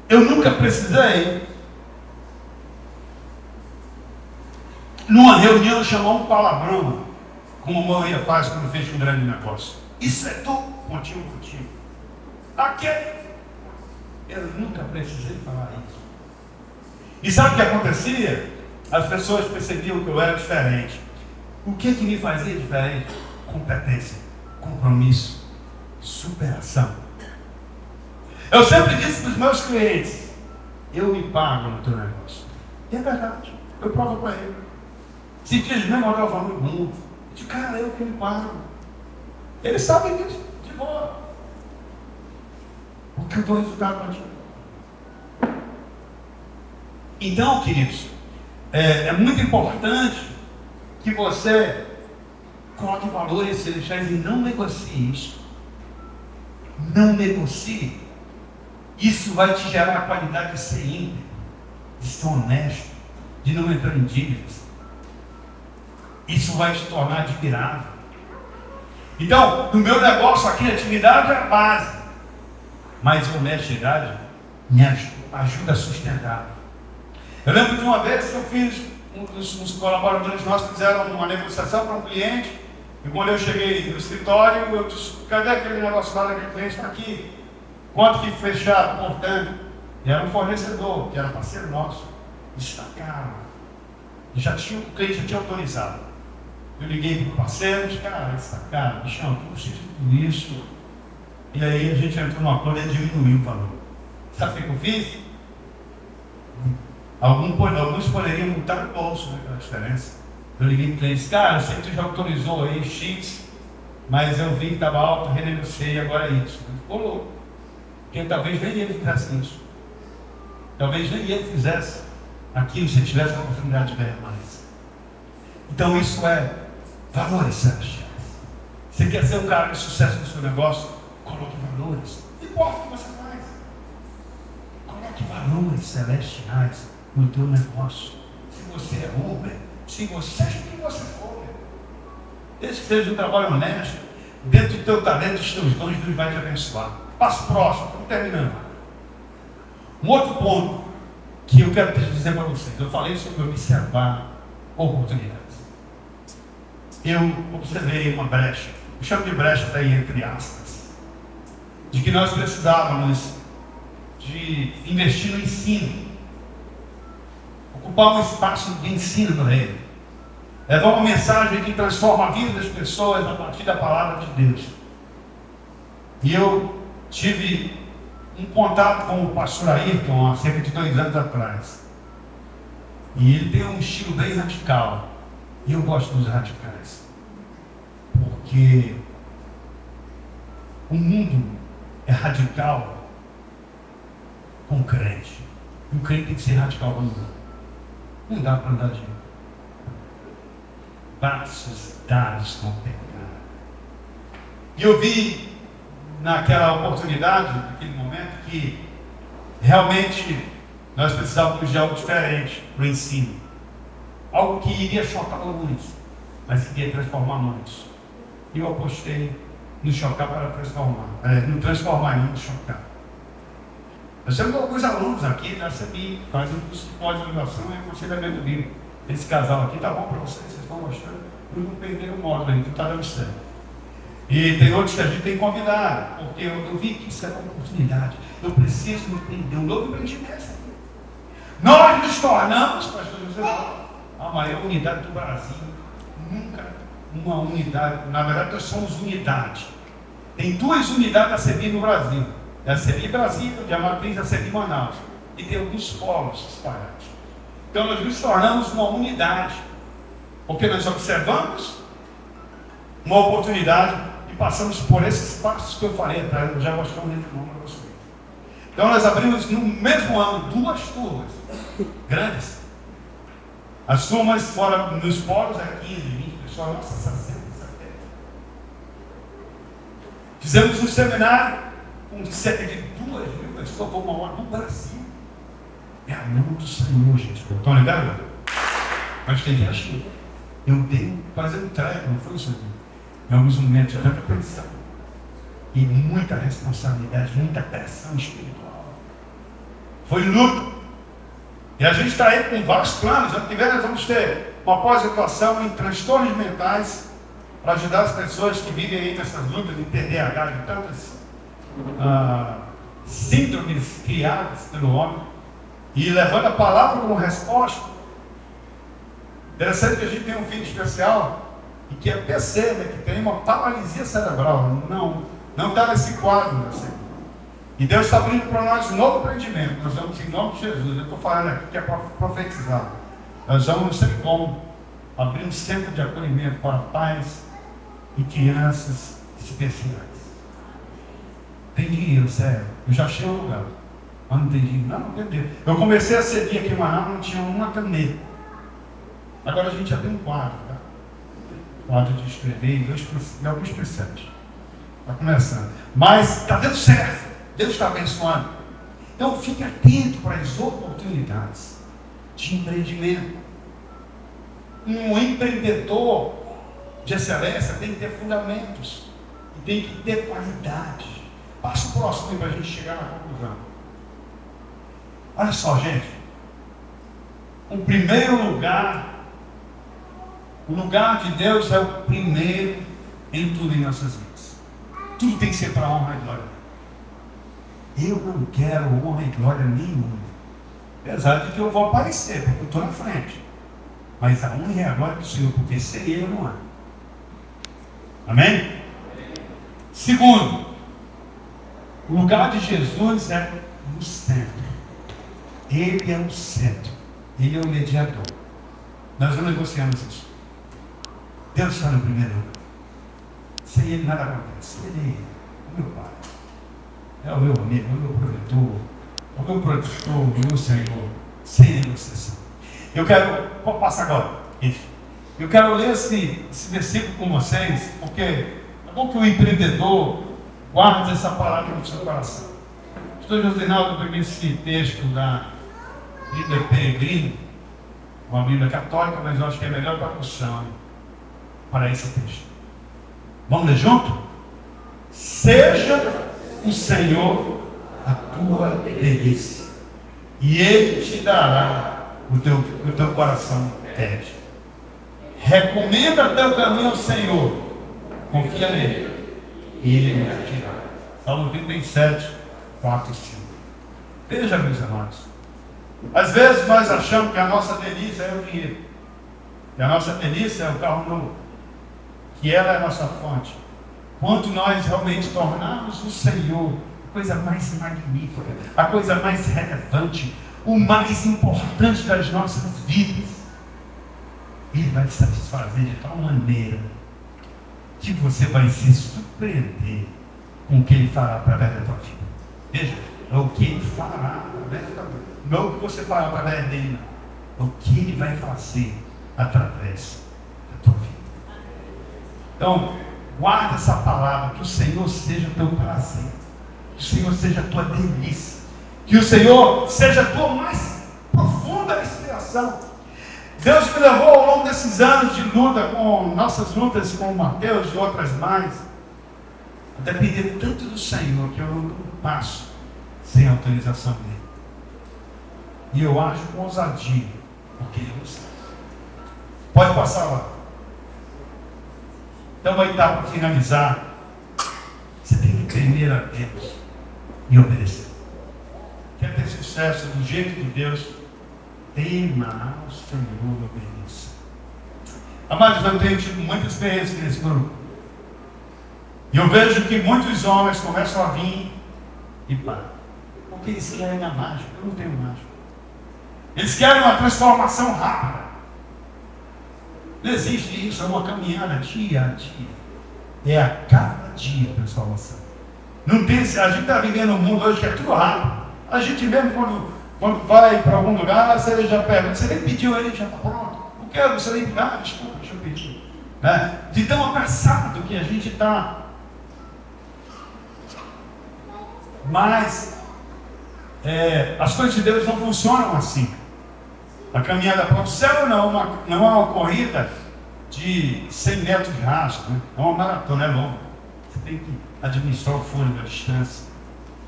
Eu nunca precisei, numa reunião, chamar um palavrão, como a maioria faz quando fecha um grande negócio. Isso é tu, contigo. Aquele, eu nunca precisei falar isso. E sabe o que acontecia? As pessoas percebiam que eu era diferente. O que me fazia diferente? Competência, compromisso, superação. Eu sempre disse para os meus clientes, eu me pago no teu negócio. E é verdade, eu provo para ele. Se diz mesmo, olha, eu falo no mundo. Eu digo, cara, eu que me pago. Eles sabem disso, de boa. Porque eu dou resultado para ti. Então, queridos, é muito importante que você coloque valores celestiais e não negocie isso. Não negocie. Isso vai te gerar a qualidade de ser íntegro, de ser honesto, de não entrar em dívidas. Isso vai te tornar admirável. Então, no meu negócio, a criatividade é a base, mas a honestidade me ajuda a sustentar. Eu lembro de uma vez que eu fiz, uns colaboradores nossos fizeram uma negociação para um cliente, e quando eu cheguei no escritório, eu disse, cadê aquele negócio lá daquele cliente? Está aqui. Quanto que fecharam, portanto? E era um fornecedor, que era parceiro nosso. Destacaram. O cliente já tinha autorizado. Eu liguei para o parceiro e disse, cara, destacaram, bichão, tu precisa de tudo isso. E aí a gente entrou numa coisa e diminuiu o valor. Sabe o que eu fiz? Alguns poderiam multar no bolso, né, pela diferença. Eu liguei para o cliente e disse, cara, eu sei que tu já autorizou aí X, mas eu vi que estava alto, renegociei, agora é isso. Ele ficou louco. Porque talvez nem ele fizesse isso. Talvez nem ele fizesse aquilo se tivesse a oportunidade de ganhar mais. Então isso é valores celestiais. Você quer ser um cara de sucesso no seu negócio? Coloque valores. Não importa o que você faz. Coloque valores celestiais no teu negócio. Se você é Uber, se você seja o que você for, desde que seja um trabalho honesto, dentro do teu talento, dos teus dons, Deus vai te abençoar. Passo próximo, estou terminando. Um outro ponto que eu quero dizer para vocês. Eu falei sobre observar oportunidades. Eu observei uma brecha, eu chamo de brecha daí entre aspas, de que nós precisávamos de investir no ensino, ocupar um espaço de ensino no reino, levar uma mensagem que transforma a vida das pessoas a partir da palavra de Deus. E eu tive um contato com o pastor Ayrton há cerca de 2 anos atrás. E ele tem um estilo bem radical. E eu gosto dos radicais. Porque o mundo é radical com o crente. E o crente tem que ser radical com o mundo. Não dá para andar de braços dados com o pecado. E eu vi naquela oportunidade, naquele momento, que realmente nós precisávamos de algo diferente para o ensino. Algo que iria chocar alguns, mas que iria transformar muitos. E eu apostei no chocar para transformar. No transformar e não chocar. Nós temos alguns alunos aqui da CBI, fazem curso de pós-graduação e aconselhamento bíblico. Esse casal aqui tá bom para vocês estão gostando. Eu não perderam o módulo ainda, está dando certo. E tem outros que a gente tem convidado, porque eu vi que isso é uma oportunidade. Eu preciso entender um novo empreendimento. Nós nos tornamos, pastor José, a maior unidade do Brasil. Nunca uma unidade, na verdade nós somos unidade. Tem 2 unidades da CBI no Brasil. A CBI Brasília, de Amatriz, a CBI Manaus. E tem alguns polos espalhados. Então nós nos tornamos uma unidade. Porque nós observamos uma oportunidade e passamos por esses passos que eu falei atrás. Eu já mostrei um nome para vocês. Então nós abrimos no mesmo ano 2 turmas grandes. As turmas fora nos polos eram 15, 20 pessoas, nossa, 60, 70. Fizemos um seminário com cerca de 2.000 pessoas por 1 hora no Brasil. É a mão do Senhor, gente. Estão ligados? Mas tem gente. Eu dei quase entrega, não foi isso? Em alguns momentos, tanta pressão. E muita responsabilidade, muita pressão espiritual. Foi luto. E a gente está aí com vários planos. Ano que vem nós vamos ter uma pós-graduação em transtornos mentais para ajudar as pessoas que vivem aí nessas lutas de TDAH, de tantas síndromes criadas pelo homem. E levando a palavra como resposta. Interessante que a gente tem um filho especial e que é PC, né, que tem uma paralisia cerebral. Não está nesse quadro. Assim. E Deus está abrindo para nós um novo empreendimento. Nós vamos, em nome de Jesus, eu estou falando aqui que é para profetizar. Nós vamos, não sei como, abrir um centro de acolhimento para pais e crianças especiais. Tem dinheiro, sério. Eu já achei um lugar. Mas não tem dinheiro. Não tem dinheiro. Eu comecei a cedir aqui em Manaus, não tinha uma caneta. Agora a gente já tem um quadro, tá? Quadro de escrever e alguns preceitos. Está começando. Mas está dando certo. Deus está abençoando. Então fique atento para as oportunidades de empreendimento. Um empreendedor de excelência tem que ter fundamentos. E tem que ter qualidade. Passa o próximo para a gente chegar na conclusão. Olha só, gente. O primeiro lugar, o lugar de Deus é o primeiro em tudo em nossas vidas. Tudo tem que ser para a honra e glória. Eu não quero honra e glória nenhuma. Apesar de que eu vou aparecer, porque eu estou na frente. Mas a honra e a glória do Senhor, porque sem Ele não há. Amém? Segundo, o lugar de Jesus é no centro. Ele é o centro. Ele é o mediador. Nós não negociamos isso. Deus está no primeiro lugar. Sem Ele nada acontece. Ele é o meu Pai. É o meu amigo, é o meu provedor. É o meu protetor, o meu Senhor. Sem negociação. Eu quero... Vou passar agora. Isso. Eu quero ler esse versículo com vocês, porque é bom que o empreendedor guarde essa palavra no seu coração. Estou Josinaldo pegou esse texto da Bíblia Peregrino, uma Bíblia católica, mas eu acho que é a melhor tradução para esse texto. Vamos ler junto? Seja o Senhor a tua delícia, e Ele te dará o teu coração pede. Recomenda teu caminho ao Senhor, confia nele, e Ele me dirá. Salmo 37, 4 e 5. Veja, meus amados, às vezes nós achamos que a nossa delícia é o dinheiro, que a nossa delícia é o carro novo, que ela é a nossa fonte. Quanto nós realmente tornarmos o Senhor a coisa mais magnífica, a coisa mais relevante, o mais importante das nossas vidas, Ele vai te satisfazer de tal maneira que você vai se surpreender com o que Ele fará através da tua vida. Veja, é o que Ele fará através da tua vida. Não é o que você fará através dele, não. É o que Ele vai fazer através da tua vida. Então, guarda essa palavra, que o Senhor seja teu prazer, que o Senhor seja tua delícia, que o Senhor seja a tua mais profunda inspiração. Deus me levou ao longo desses anos de luta, com nossas lutas com o Mateus e outras mais, a depender tanto do Senhor que eu não passo sem autorização dele. E eu ajo com ousadia, porque Ele não sabe. Pode passar lá. Então vai dar para finalizar. Você tem que temer a Deus e obedecer. Quer ter sucesso do jeito de Deus? Tema ao Senhor e obedeça. Amados, eu tenho tido muita experiência nesse grupo. E eu vejo que muitos homens começam a vir e param. Porque eles querem a mágica. Eu não tenho mágica. Eles querem uma transformação rápida. Não existe isso, é uma caminhada dia a dia. É a cada dia a transformação. Não tem, a gente está vivendo um mundo hoje que é tudo rápido. A gente mesmo quando vai para algum lugar, você já pergunta, você nem pediu, ele já está pronto. Não quero, você nem pediu, desculpa, deixa eu pedir. Né? De tão abraçado que a gente está. Mas as coisas de Deus não funcionam assim. A caminhada para o céu não é uma corrida de 100 metros de raso, né? É uma maratona, é longa. Você tem que administrar o fôlego, a distância.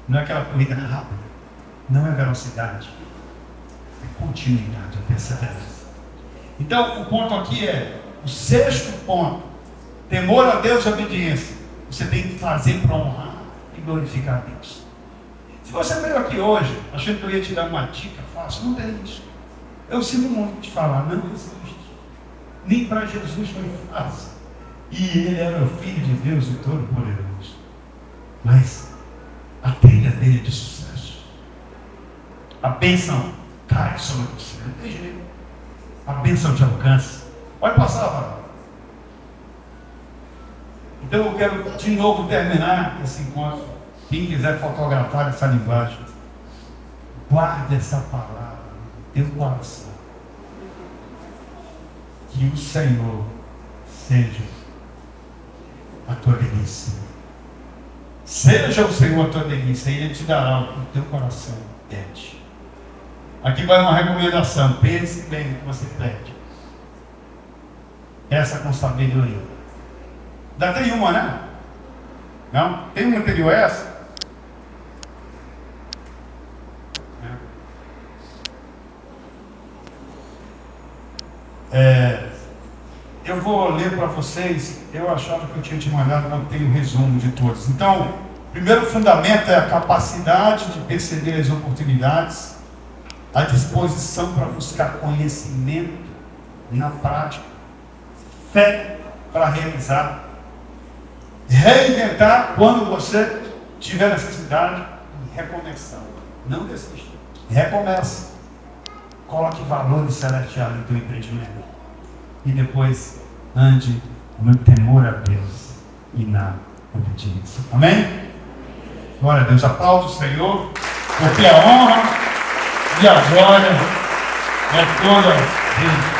Não é aquela corrida rápida. Não é velocidade. É continuidade, é perseverança. Então, o ponto aqui é, o sexto ponto, temor a Deus e obediência. Você tem que fazer para honrar e glorificar a Deus. Se você veio aqui hoje, achando que eu ia te dar uma dica fácil, não tem isso. Eu sinto muito te falar, não existe. Nem para Jesus foi fácil. E Ele era o Filho de Deus e Todo-Poderoso. Mas a trilha dele é de sucesso. A bênção cai sobre você. Não tem jeito. A bênção te alcança. Pode passar, Val. Então eu quero de novo terminar esse encontro. Quem quiser fotografar essa linguagem, guarde essa palavra no teu coração. Que o Senhor seja a tua delícia. Seja o Senhor a tua delícia, e Ele te dará o que o teu coração pede. Aqui vai uma recomendação. Pense bem no que você pede. Essa com sabedoria. Ainda tem uma, né? Não? Tem uma anterior a essa? Eu vou ler para vocês. Eu achava que eu tinha te mandado, mas tem um resumo de todos. Então, o primeiro fundamento é a capacidade de perceber as oportunidades, a disposição para buscar conhecimento na prática, fé para realizar, reinventar quando você tiver necessidade e recomeçar. Não desista. Recomeça. Coloque valores celestiais no teu empreendimento. E depois ande no temor a Deus e na obediência. Amém? Glória a Deus. Aplaude o Senhor, porque a honra e a glória é toda dele.